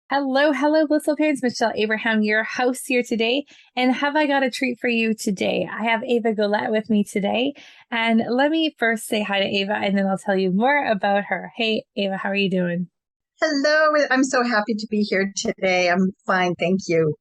Hello, hello, blissful parents. Michelle Abraham, your host here today. And have I got a treat for you today? I have Eva Goulette with me today. And let me first say hi to Eva, and then I'll tell you more about her. Hey, Eva, how are you doing? Hello, I'm so happy to be here today. I'm fine, thank you.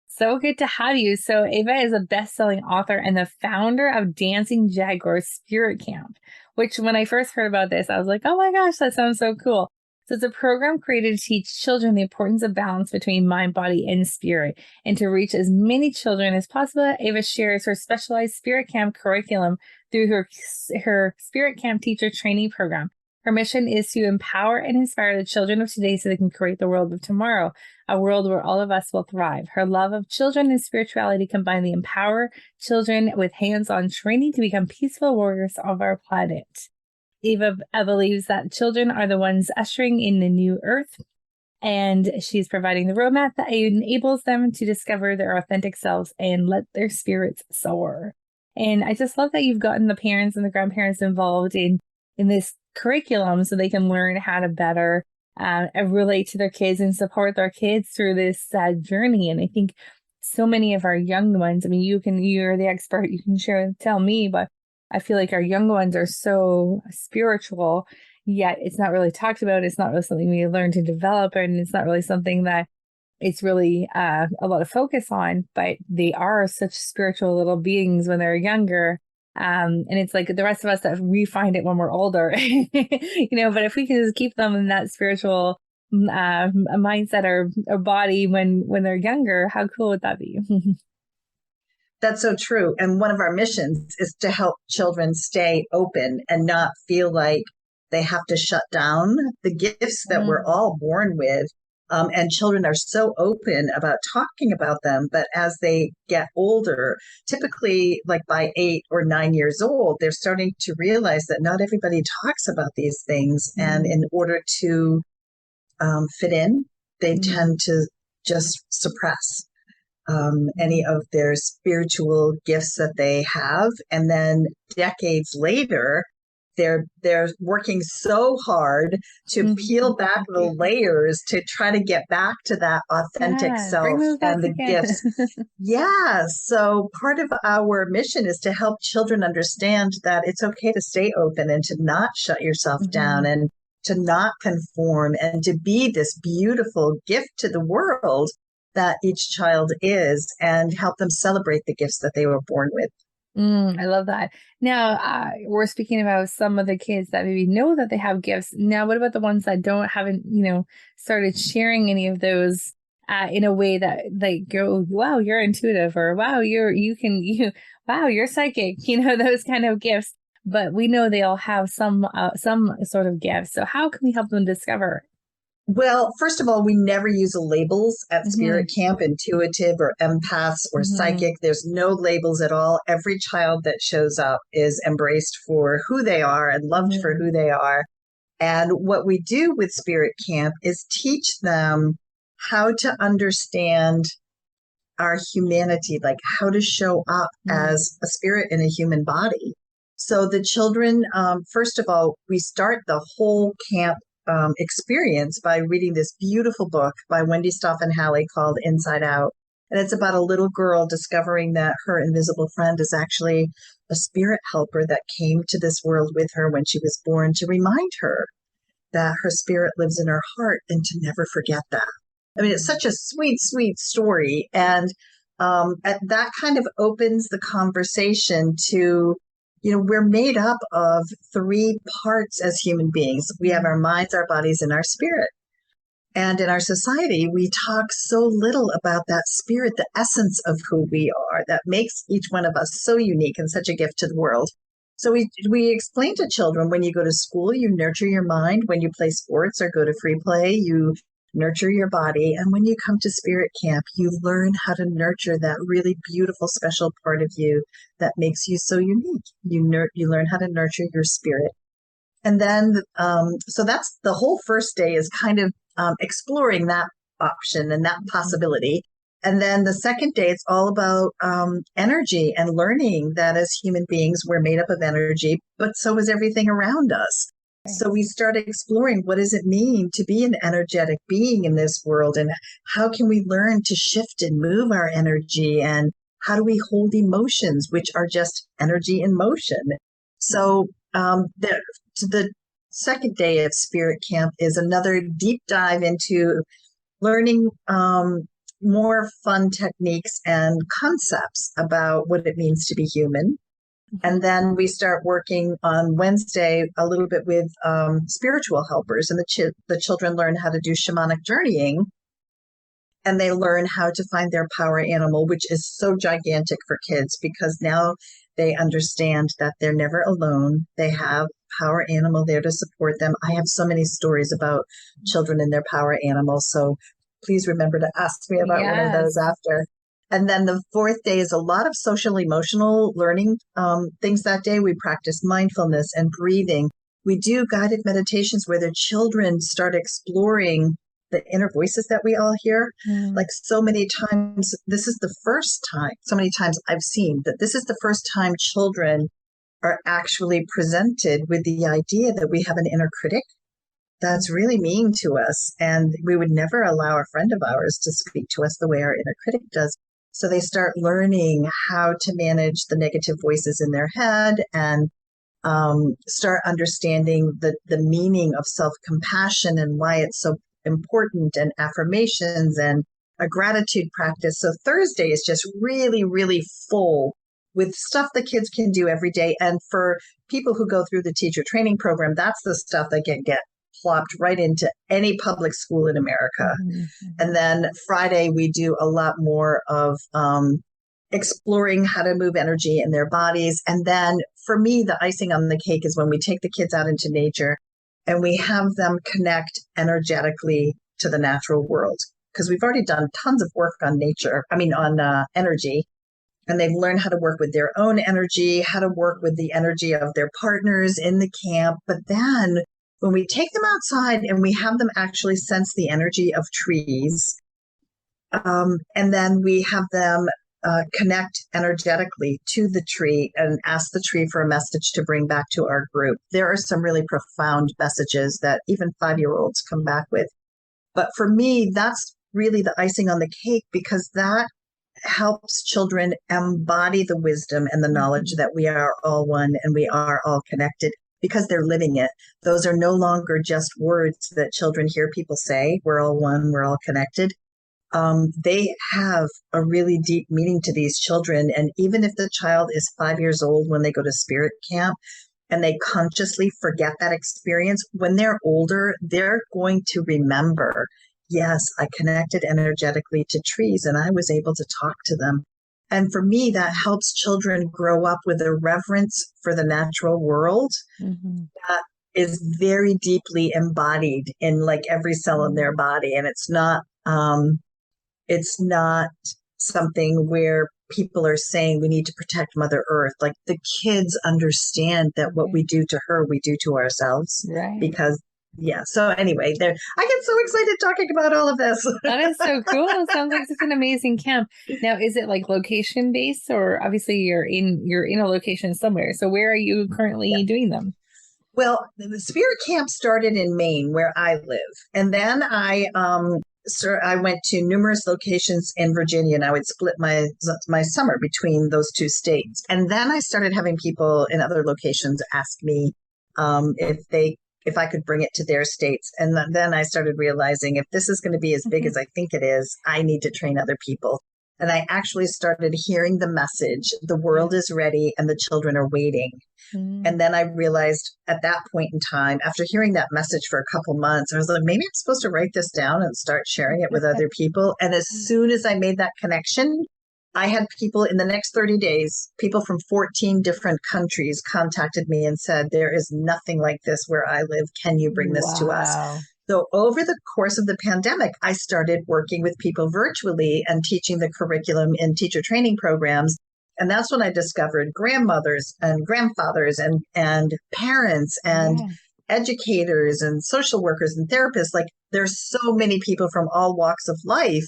So good to have you. So, Ava is a best-selling author and the founder of Dancing Jaguar Spirit Camp, which when I first heard about this, I was like, oh my gosh, that sounds so cool. So, it's a program created to teach children the importance of balance between mind, body, and spirit. And to reach as many children as possible, Ava shares her specialized Spirit Camp curriculum through her Spirit Camp teacher training program. Her mission is to empower and inspire the children of today so they can create the world of tomorrow, a world where all of us will thrive. Her love of children and spirituality combine to empower children with hands-on training to become peaceful warriors of our planet. Eva believes that children are the ones ushering in the new earth, and she's providing the roadmap that enables them to discover their authentic selves and let their spirits soar. And I just love that you've gotten the parents and the grandparents involved in this curriculum so they can learn how to better relate to their kids and support their kids through this journey. And I think so many of our young ones, I mean, you're the expert, you can tell me, but I feel like our young ones are so spiritual, yet it's not really talked about. It's not really something we learn to develop, and it's not really something that it's really a lot of focus on, but they are such spiritual little beings when they're younger. And it's like the rest of us that we find it when we're older, but if we can just keep them in that spiritual mindset or body when they're younger, how cool would that be? That's so true. And one of our missions is to help children stay open and not feel like they have to shut down the gifts that we're Mm, all born with. And children are so open about talking about them. But as they get older, typically like by 8 or 9 years old, they're starting to realize that not everybody talks about these things. And mm, in order to fit in, they mm. tend to just suppress any of their spiritual gifts that they have, and then decades later, they're working so hard to peel back the layers to try to get back to that authentic Yeah, bring self those back and the again. gifts. Yeah, so part of our mission is to help children understand that it's okay to stay open and to not shut yourself down Mhm. and to not conform and to be this beautiful gift to the world that each child is and help them celebrate the gifts that they were born with. I love that. Now, we're speaking about some of the kids that maybe know that they have gifts. Now, what about the ones that haven't, started sharing any of those in a way that they go, wow, you're intuitive, or wow, wow, you're psychic, those kind of gifts. But we know they all have some sort of gifts. So how can we help them discover? Well, first of all, we never use labels at Mm-hmm, Spirit Camp, intuitive or empaths or mm-hmm, psychic. There's no labels at all. Every child that shows up is embraced for who they are and loved for mm-hmm, who they are. And what we do with Spirit Camp is teach them how to understand our humanity, like how to show up mm-hmm, as a spirit in a human body. So the children, first of all, we start the whole camp experience by reading this beautiful book by Wendy Stoffen Halley called Inside Out. And it's about a little girl discovering that her invisible friend is actually a spirit helper that came to this world with her when she was born to remind her that her spirit lives in her heart and to never forget that. I mean, it's such a sweet, sweet story. And that kind of opens the conversation to, we're made up of three parts as human beings. We have mm-hmm, our minds, our bodies, and our spirit. And in our society, we talk so little about that spirit, the essence of who we are, that makes each one of us so unique and such a gift to the world. So we explain to children when you go to school, you nurture your mind. When you play sports or go to free play, you nurture your body. And when you come to spirit camp, you learn how to nurture that really beautiful, special part of you that makes you so unique. You learn how to nurture your spirit. And then, so that's the whole first day is kind of exploring that option and that possibility. And then the second day, it's all about energy and learning that as human beings, we're made up of energy, but so is everything around us. So we started exploring, what does it mean to be an energetic being in this world? And how can we learn to shift and move our energy? And how do we hold emotions, which are just energy in motion? So the second day of Spirit Camp is another deep dive into learning more fun techniques and concepts about what it means to be human. And then we start working on Wednesday a little bit with spiritual helpers, and the children learn how to do shamanic journeying, and they learn how to find their power animal, which is so gigantic for kids because now they understand that they're never alone. They have power animal there to support them. I have so many stories about children and their power animals, so please remember to ask me about one of those after. And then the fourth day is a lot of social emotional learning things that day. We practice mindfulness and breathing. We do guided meditations where the children start exploring the inner voices that we all hear. Like so many times, this is the first time, so many times I've seen that this is the first time children are actually presented with the idea that we have an inner critic that's really mean to us. And we would never allow a friend of ours to speak to us the way our inner critic does. So they start learning how to manage the negative voices in their head and start understanding the meaning of self-compassion and why it's so important, and affirmations and a gratitude practice. So Thursday is just really, really full with stuff the kids can do every day. And for people who go through the teacher training program, that's the stuff that can get plopped right into any public school in America. And then Friday, we do a lot more of exploring how to move energy in their bodies. And then for me, the icing on the cake is when we take the kids out into nature and we have them connect energetically to the natural world. Because we've already done tons of work on on energy. And they've learned how to work with their own energy, how to work with the energy of their partners in the camp. But then when we take them outside and we have them actually sense the energy of trees, and then we have them connect energetically to the tree and ask the tree for a message to bring back to our group. There are some really profound messages that even 5-year-olds come back with. But for me, that's really the icing on the cake, because that helps children embody the wisdom and the knowledge that we are all one and we are all connected, because they're living it. Those are no longer just words that children hear people say, we're all one, we're all connected. They have a really deep meaning to these children. And even if the child is 5 years old when they go to Spirit Camp and they consciously forget that experience, when they're older, they're going to remember, yes, I connected energetically to trees and I was able to talk to them. And for me, that helps children grow up with a reverence for the natural world that is very deeply embodied in like every cell in their body. And it's not something where people are saying we need to protect Mother Earth. Like the kids understand that what we do to her, we do to ourselves. Right. Because so anyway, I get so excited talking about all of this. That is so cool. It sounds like it's an amazing camp. Now, is it like location based, or obviously you're in a location somewhere? So where are you currently doing them? Well, the Spirit Camp started in Maine, where I live, and then I went to numerous locations in Virginia, and I would split my summer between those two states. And then I started having people in other locations ask me if I could bring it to their states. And then I started realizing, if this is going to be as big as I think it is, I need to train other people. And I actually started hearing the message, the world is ready and the children are waiting. And then I realized at that point in time, after hearing that message for a couple months, I was like, maybe I'm supposed to write this down and start sharing it with other people. And as soon as I made that connection, I had people in the next 30 days, people from 14 different countries contacted me and said, there is nothing like this where I live. Can you bring this to us? So over the course of the pandemic, I started working with people virtually and teaching the curriculum in teacher training programs. And that's when I discovered grandmothers and grandfathers and parents and educators and social workers and therapists. Like there's so many people from all walks of life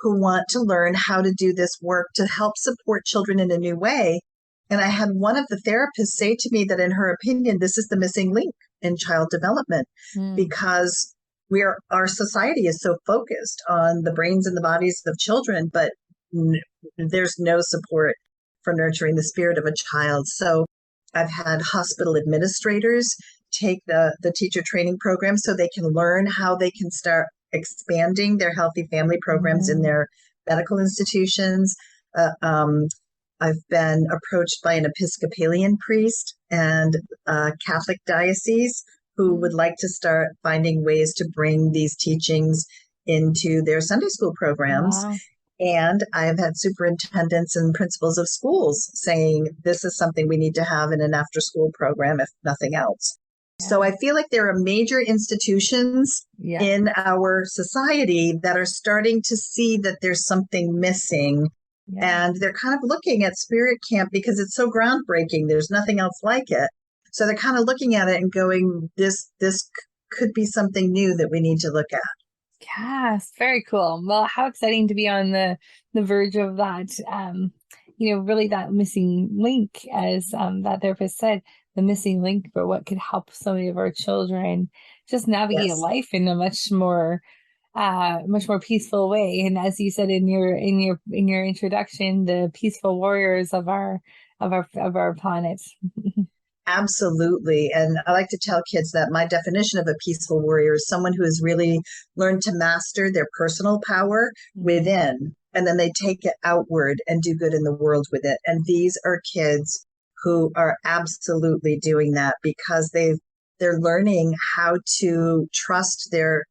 who want to learn how to do this work to help support children in a new way. And I had one of the therapists say to me that in her opinion, this is the missing link. in child development, Mm. because our society is so focused on the brains and the bodies of children, but there's no support for nurturing the spirit of a child. So I've had hospital administrators take the teacher training program so they can learn how they can start expanding their healthy family programs in Mm. their medical institutions. Uh, um, I've been approached by an Episcopalian priest and a Catholic diocese who would like to start finding ways to bring these teachings into their Sunday school programs. Wow. And I have had superintendents and principals of schools saying this is something we need to have in an after school program, if nothing else. So Yeah. I feel like there are major institutions Yeah. in our society that are starting to see that there's something missing. Yeah. And they're kind of looking at Spirit Camp because it's so groundbreaking. There's nothing else like it. So they're kind of looking at it and going, this could be something new that we need to look at. Yes, very cool. Well, how exciting to be on the verge of that. Really that missing link, as that therapist said, the missing link for what could help so many of our children just navigate Yes. life in a much more peaceful way. And as you said in your introduction, the peaceful warriors of our planet. Absolutely. And I like to tell kids that my definition of a peaceful warrior is someone who has really learned to master their personal power Mm. within, and then they take it outward and do good in the world with it. And these are kids who are absolutely doing that because they're learning how to trust their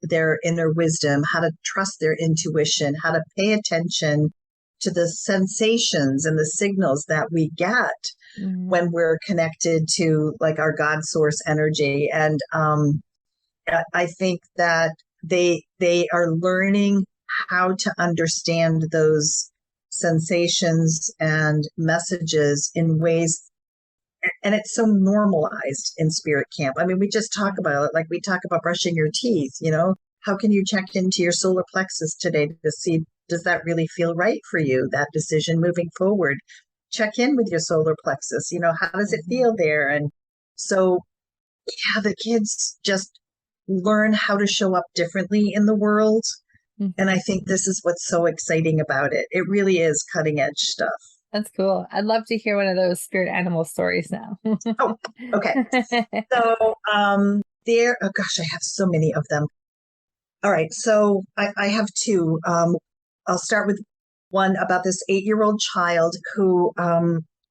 inner wisdom, how to trust their intuition, how to pay attention to the sensations and the signals that we get Mm. when we're connected to like our God source energy. And I think that they are learning how to understand those sensations and messages in ways, and it's so normalized in Spirit Camp. I mean, we just talk Yeah. about it like we talk about brushing your teeth, how can you check into your solar plexus today to see, does that really feel right for you, that decision moving forward? Check in with your solar plexus, how does it Mhm. feel there? And so, yeah, the kids just learn how to show up differently in the world. And I Mhm. think this is what's so exciting about it. It really is cutting edge stuff. That's cool. I'd love to hear one of those spirit animal stories now. Oh, okay. So oh gosh, I have so many of them. All right, so I have two. I'll start with one about this 8-year-old child who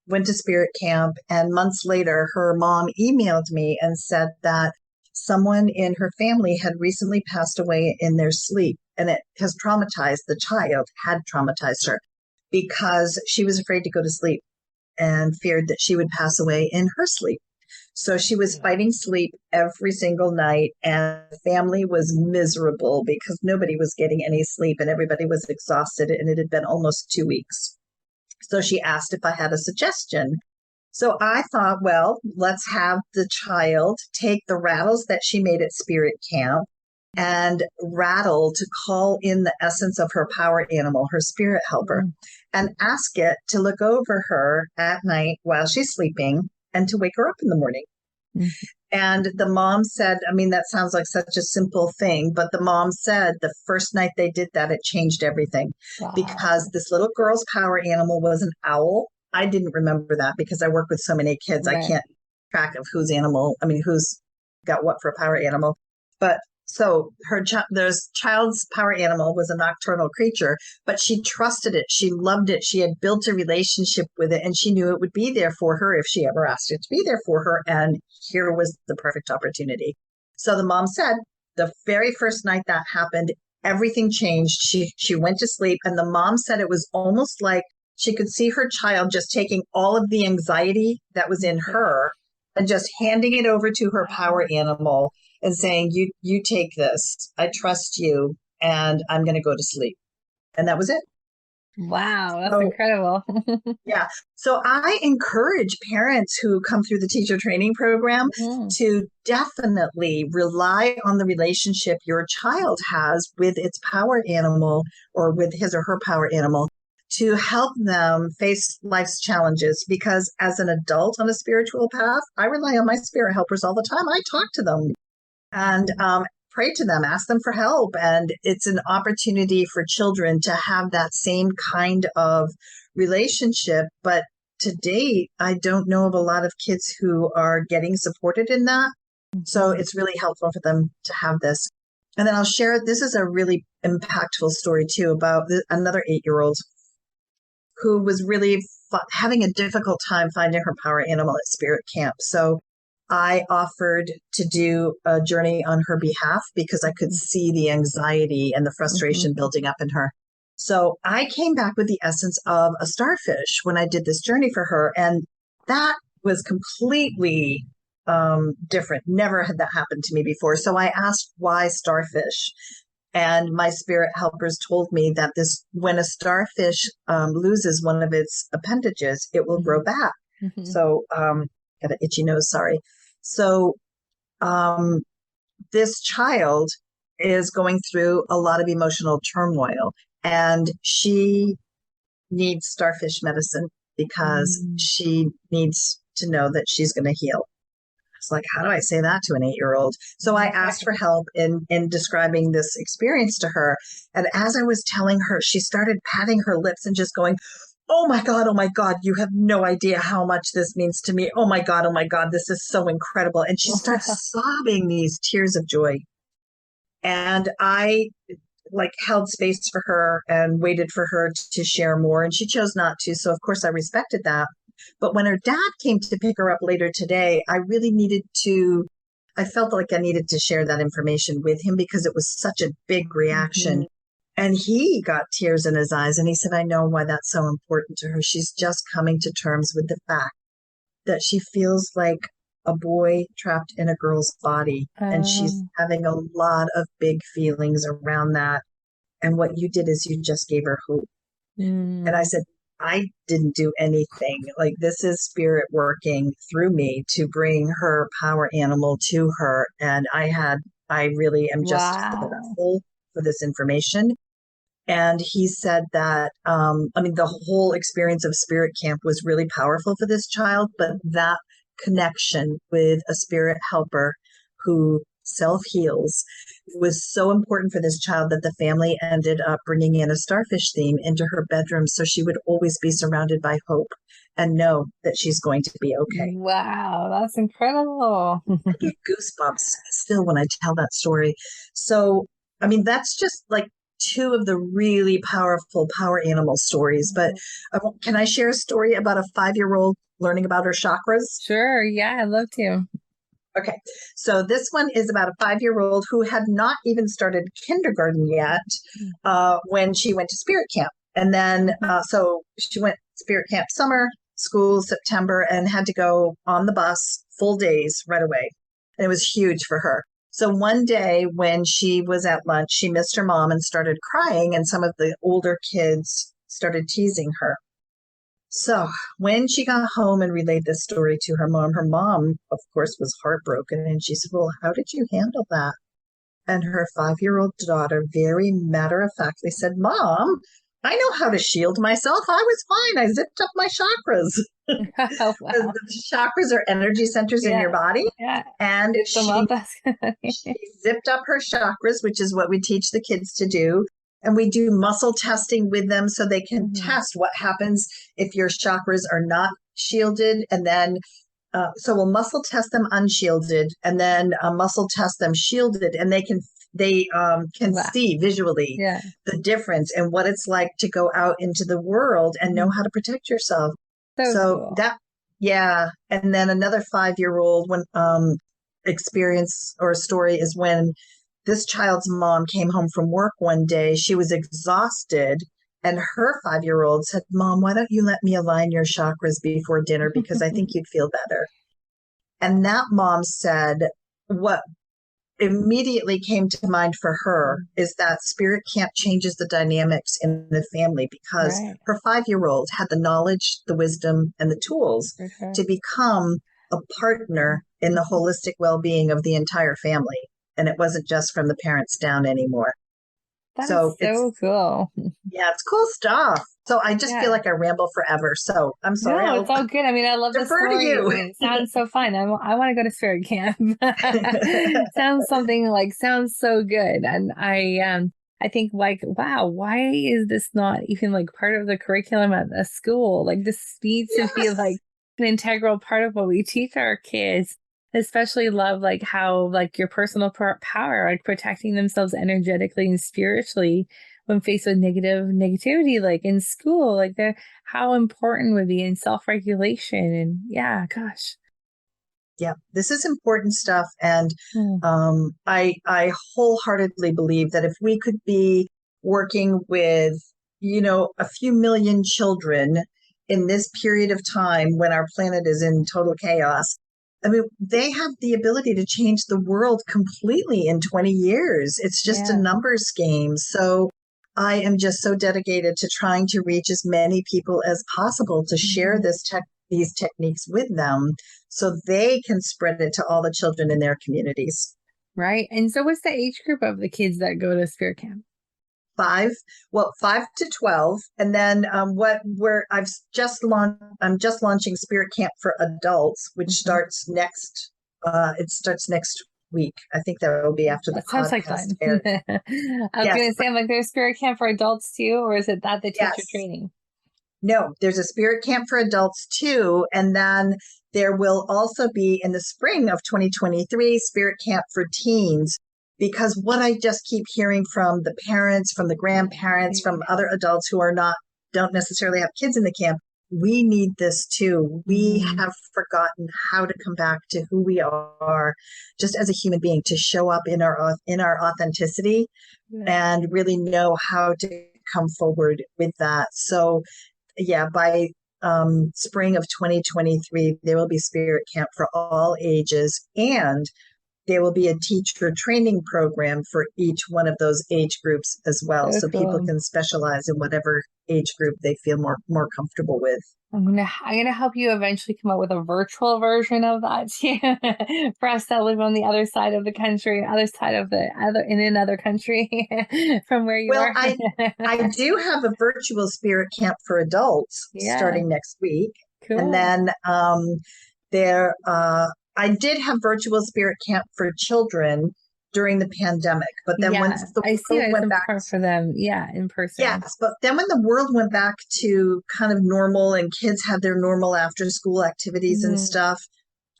went to Spirit Camp, and months later, her mom emailed me and said that someone in her family had recently passed away in their sleep, and it has traumatized the child, had traumatized her because she was afraid to go to sleep and feared that she would pass away in her sleep. So she was fighting sleep every single night, and the family was miserable because nobody was getting any sleep and everybody was exhausted, and it had been almost 2 weeks. So she asked if I had a suggestion. So I thought, well, let's have the child take the rattles that she made at Spirit Camp and rattle to call in the essence of her power animal, her spirit helper, Mm. and ask it to look over her at night while she's sleeping and to wake her up in the morning. Mhm. And the mom said, I mean, that sounds like such a simple thing, but the mom said the first night they did that, it changed everything because Wow. this little girl's power animal was an owl. I didn't remember that because I work with so many kids. I Right. can't track of who's got what for a power animal. But so there's child's power animal was a nocturnal creature, but she trusted it. She loved it. She had built a relationship with it, and she knew it would be there for her if she ever asked it to be there for her. And here was the perfect opportunity. So the mom said the very first night that happened, everything changed. She went to sleep, and the mom said it was almost like she could see her child just taking all of the anxiety that was in Okay. her and just handing it over to her power Wow. animal and saying, you take this. I trust you, and I'm going to go to sleep. And that was it. Wow, that's So incredible. yeah. So I encourage parents who come through the teacher training program Mhm. to definitely rely on the relationship your child has with its power animal or with his or her power animal to help them face life's challenges. Because as an adult on a spiritual path, I rely on my spirit helpers all the time. I talk to them and pray to them, ask them for help. And it's an opportunity for children to have that same kind of relationship. But to date, I don't know of a lot of kids who are getting supported in that. So it's really helpful for them to have this. And then I'll share, this is a really impactful story too about another 8-year-old who was really having a difficult time finding her power animal at spirit camp. So I offered to do a journey on her behalf because I could see the anxiety and the frustration building up in her. So I came back with the essence of a starfish when I did this journey for her. And that was completely different. Never had that happened to me before. So I asked, why starfish? And my spirit helpers told me that when a starfish loses one of its appendages, it will grow back. So, got an itchy nose, sorry. So, this child is going through a lot of emotional turmoil, and she needs starfish medicine because she needs to know that she's going to heal. It's like, how do I say that to an 8-year-old? So I asked for help in describing this experience to her. And as I was telling her, she started patting her lips and just going, oh my God, you have no idea how much this means to me. Oh my God, this is so incredible. And she starts sobbing these tears of joy. And I held space for her and waited for her to share more. And she chose not to. So of course I respected that. But when her dad came to pick her up later today, I felt like I needed to share that information with him because it was such a big reaction. And he got tears in his eyes and he said, I know why that's so important to her. She's just coming to terms with the fact that she feels like a boy trapped in a girl's body. And she's having a lot of big feelings around that. And what you did is you just gave her hope. And I said, I didn't do anything. Like, this is spirit working through me to bring her power animal to her. And I really am just grateful for this information. And he said that, the whole experience of spirit camp was really powerful for this child, but that connection with a spirit helper who self-heals was so important for this child that the family ended up bringing in a starfish theme into her bedroom so she would always be surrounded by hope and know that she's going to be okay. Wow, that's incredible. I get goosebumps still when I tell that story. So, that's just like two of the really powerful power animal stories. But can I share a story about a 5-year-old learning about her chakras? Sure. Yeah, I'd love to. Okay. So this one is about a 5-year-old who had not even started kindergarten yet when she went to spirit camp. And then, so she went spirit camp summer, school, September, and had to go on the bus full days right away. And it was huge for her. So one day when she was at lunch, she missed her mom and started crying, and some of the older kids started teasing her. So when she got home and relayed this story to her mom, of course, was heartbroken. And she said, well, how did you handle that? And her 5-year-old daughter very matter-of-factly said, Mom, I know how to shield myself. I was fine. I zipped up my chakras. Oh, wow. The chakras are energy centers in your body. Yeah. And she zipped up her chakras, which is what we teach the kids to do. And we do muscle testing with them so they can test what happens if your chakras are not shielded. And then, so we'll muscle test them unshielded and then muscle test them shielded. And they can see visually the difference and what it's like to go out into the world and know how to protect yourself. So cool. And then another 5-year-old experience or story is when this child's mom came home from work one day. She was exhausted, and her 5-year-old said, Mom, why don't you let me align your chakras before dinner because I think you'd feel better. And that mom said, what immediately came to mind for her is that spirit camp changes the dynamics in the family because her 5-year-old had the knowledge, the wisdom, and the tools to become a partner in the holistic well-being of the entire family. And it wasn't just from the parents down anymore. That's so cool. Yeah, it's cool stuff. So I just feel Yeah. like I ramble forever. So I'm sorry. No, it's I'll all good. I mean, I love the defer to stories you. and it sounds so fun. I want to go to spirit camp. Sounds so good. And I think like, wow, why is this not even like part of the curriculum at a school? Like this needs to be like Yes. an integral part of what we teach our kids. Especially love like how like your personal power, like protecting themselves energetically and spiritually when faced with negativity, like in school, like they're how important would be in self-regulation and yeah, gosh. Yeah, this is important stuff. And Mm, I wholeheartedly believe that if we could be working with, a few million children in this period of time when our planet is in total chaos, I mean, they have the ability to change the world completely in 20 years. It's just a yeah. numbers game. So I am just so dedicated to trying to reach as many people as possible to share Mhm. these techniques with them so they can spread it to all the children in their communities. Right. And so what's the age group of the kids that go to spirit camp? Five, well, 5 to 12, and then what? Where I'm just launching Spirit Camp for adults, which Mhm. starts next. It starts next week. I think that will be after the That sounds like podcast fun. airs. I was Yes, gonna say, I'm like, there's spirit camp for adults too, or is it that the teacher yes. training? No, there's a spirit camp for adults too. And then there will also be in the spring of 2023, spirit camp for teens. Because what I just keep hearing from the parents, from the grandparents, from other adults who don't necessarily have kids in the camp, we need this too. We Mm-hmm. have forgotten how to come back to who we are just as a human being, to show up in our authenticity Yeah. and really know how to come forward with that. So yeah, by spring of 2023, there will be spirit camp for all ages, and there will be a teacher training program for each one of those age groups as well. So So people cool. can specialize in whatever age group they feel more comfortable with. I'm gonna help you eventually come up with a virtual version of that too for us that live on the other side of the country, other side of the other in another country from where you Well, are. I do have a virtual spirit camp for adults Yeah, starting next week. And cool. then there I did have virtual spirit camp for children during the pandemic, but then Yeah, once the I see world that it's went back important for them. Yeah, in person. yes, but then when the world went back to kind of normal and kids had their normal after school activities and Mhm. stuff,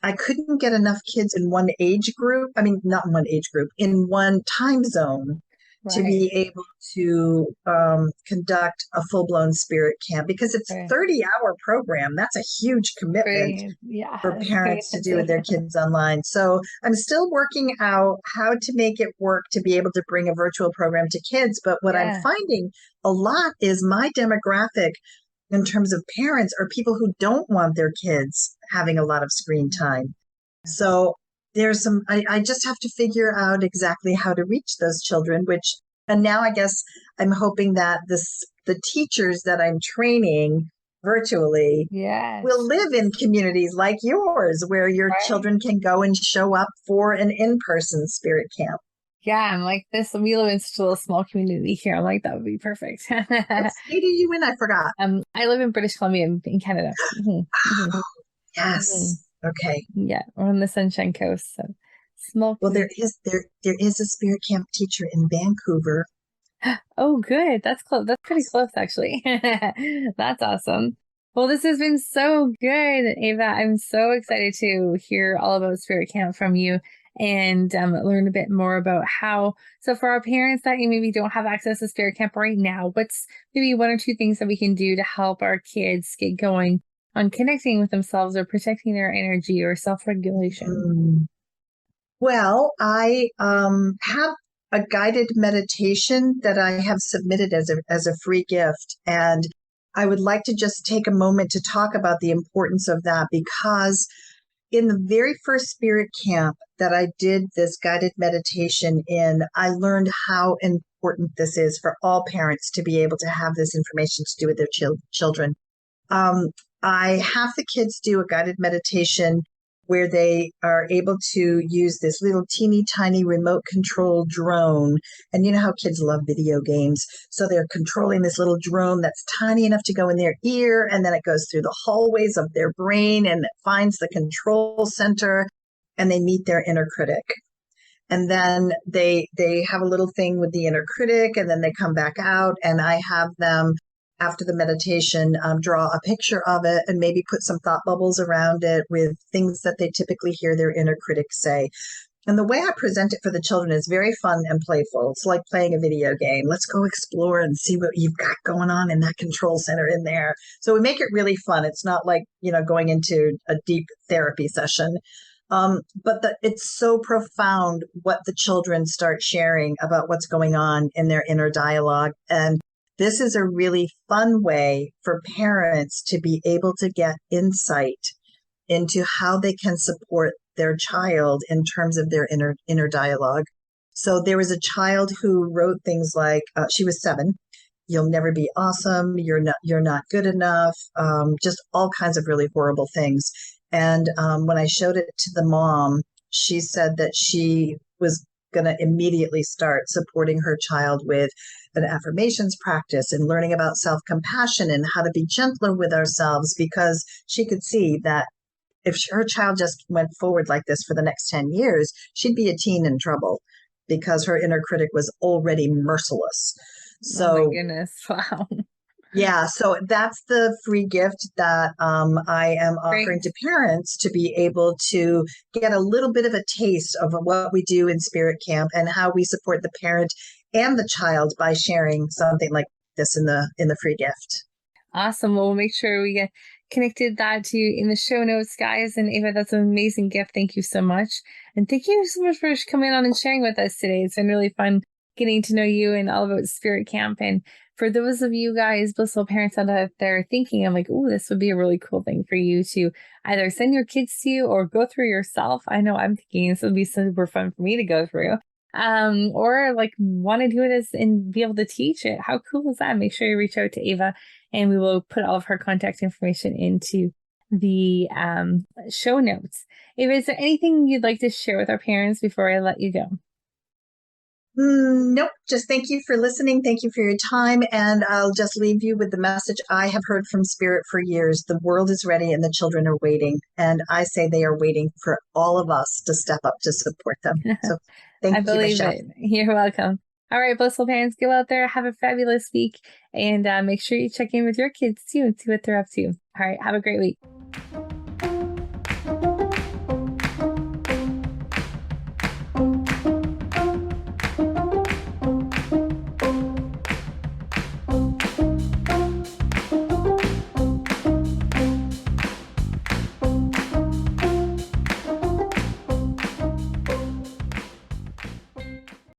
I couldn't get enough kids in one age group. I mean, not in one age group, in one time zone to Right. be able to conduct a full blown spirit camp because it's a Right. 30-hour program. That's a huge commitment Very, yeah, for it's very parents to do with intensive. their kids online. So I'm still working out how to make it work to be able to bring a virtual program to kids. But what I'm Yeah. finding a lot is my demographic in terms of parents are people who don't want their kids having a lot of screen time. So I just have to figure out exactly how to reach those children, and now I guess I'm hoping that the teachers that I'm training virtually will Yes. live in communities like yours where your Right. children can go and show up for an in-person spirit camp. Yeah, I'm like this. We live in such a little small community here. I'm like, that would be perfect. What state are you in? I forgot. I live in British Columbia in Canada. Oh, Hmm. yes. Okay. Yeah, we're on the Sunshine Coast, so small Well, community. there is a spirit camp teacher in Vancouver. Oh, good. That's close. That's pretty close, actually. That's awesome. Well, this has been so good, Ava. I'm so excited to hear all about Spirit Camp from you and learn a bit more about how. So, for our parents that you maybe don't have access to Spirit Camp right now, what's maybe one or two things that we can do to help our kids get going on connecting with themselves or protecting their energy or self regulation? Mm. Well, I have a guided meditation that I have submitted as a free gift, and I would like to just take a moment to talk about the importance of that because in the very first spirit camp that I did this guided meditation in, I learned how important this is for all parents to be able to have this information to do with their children. Um, I have the kids do a guided meditation where they are able to use this little teeny tiny remote control drone. And you know how kids love video games. So they're controlling this little drone that's tiny enough to go in their ear, and then it goes through the hallways of their brain and it finds the control center, and they meet their inner critic. And then they have a little thing with the inner critic, and then they come back out, and I have them after the meditation draw a picture of it and maybe put some thought bubbles around it with things that they typically hear their inner critic say. And the way I present it for the children is very fun and playful. It's like playing a video game. Let's go explore and see what you've got going on in that control center in there. So we make it really fun. It's not like, going into a deep therapy session. But it's so profound what the children start sharing about what's going on in their inner dialogue. And this is a really fun way for parents to be able to get insight into how they can support their child in terms of their inner dialogue. So there was a child who wrote things like, she was 7. You'll never be awesome. You're not good enough. Just all kinds of really horrible things. And when I showed it to the mom, she said that she was going to immediately start supporting her child with an affirmations practice and learning about self-compassion and how to be gentler with ourselves, because she could see that if her child just went forward like this for the next 10 years, she'd be a teen in trouble because her inner critic was already merciless. Oh my So goodness. Wow. yeah, so that's the free gift that I am offering Great. to parents to be able to get a little bit of a taste of what we do in Spirit Camp and how we support the parent and the child by sharing something like this in the free gift. Awesome. Well, we'll make sure we get connected that to you in the show notes, guys. And Eva, that's an amazing gift. Thank you so much. And thank you so much for coming on and sharing with us today. It's been really fun getting to know you and all about Spirit Camp. And for those of you guys, blissful parents out there thinking, I'm like, oh, this would be a really cool thing for you to either send your kids to or go through yourself. I know I'm thinking this would be super fun for me to go through. Or like want to do it and be able to teach it. How cool is that? Make sure you reach out to Eva, and we will put all of her contact information into the show notes. Eva, is there anything you'd like to share with our parents before I let you go? Nope. Just thank you for listening. Thank you for your time. And I'll just leave you with the message I have heard from Spirit for years. The world is ready and the children are waiting. And I say they are waiting for all of us to step up to support them. So I thank you, believe Michelle. it. You're welcome. All right, blissful parents, go out there, have a fabulous week, and make sure you check in with your kids too and see what they're up to. All right, have a great week.